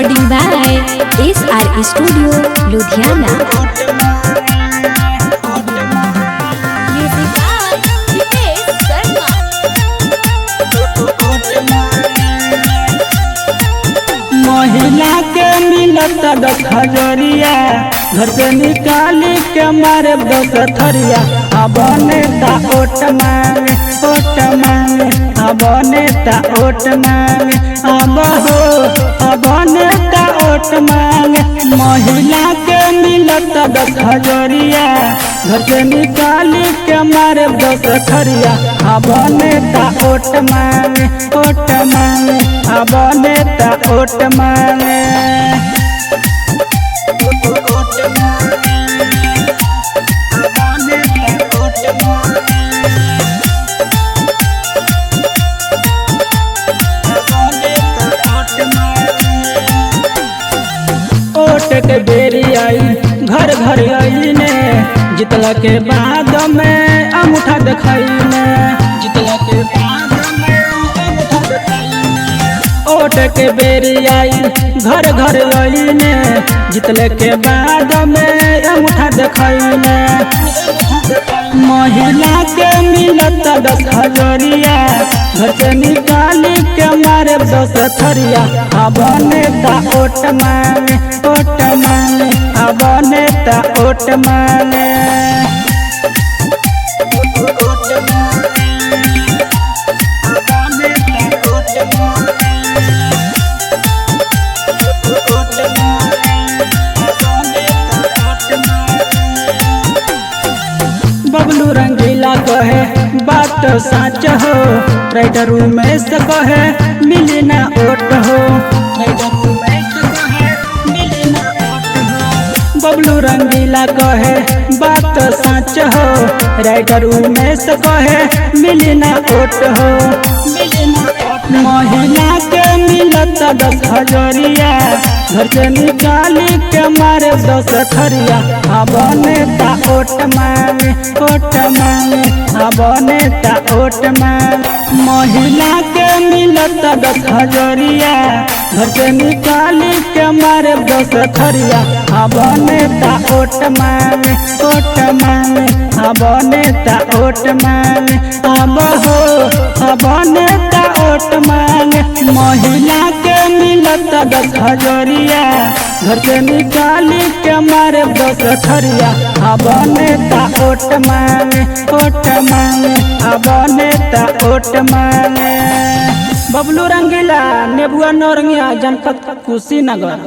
Recording by SR Studio, Ludhiana. Music by Hitesh Sharma. महिला के मिलत 10,000 घर से निकाली के मारे 10 थरिया। अब नेता ओट मांगे अब नेता ओट मांगे अब नेता ओट मांगे। महिला के मिलत 10,000 घर से निकाली के मारे 10 थरिया। अब नेता ओट मांगे अब नेता ओट मांगे। ओट के बेरी आई घर घर आई ने जितला के बाद में अंगूठा दिखाई ने जितला के बाद में अंगूठा दिखाई। ओट के बेरी आई घर घर आई ने जितले के बाद में अंगूठा दिखाई ने। महिला के मिलत 10,000 घर से निकाली के मारे 10 थरिया। अब नेता ओट मांगे अब नेता ओट मांगे। बबलू रंगीला कहे बात सच हो, राइटर में से कहे मिली ना ओट हो। बबलू रंगीला कहे बात सच हो, राइटर में से कहे मिली ना ओट हो। महिला के मिलत 10,000 घर से निकाली के मारे 10 थरिया। अब नेता ओट मांगे अब नेता ओट मांगे। महिला के मिलत 10,000 घर से निकाली के मारे 10 थरिया। अब नेता ओट मांगे अब नेता ओट मांगे अब नेता ओट मांगे। महिला के मिलत 10,000 घर से निकाली के मारे 10 थरिया। अब नेता ओट मांगे अब नेता ओट मांगे। बबलू रंगीला, नेबुआ नौरंगिया, जनपद कुशीनगर।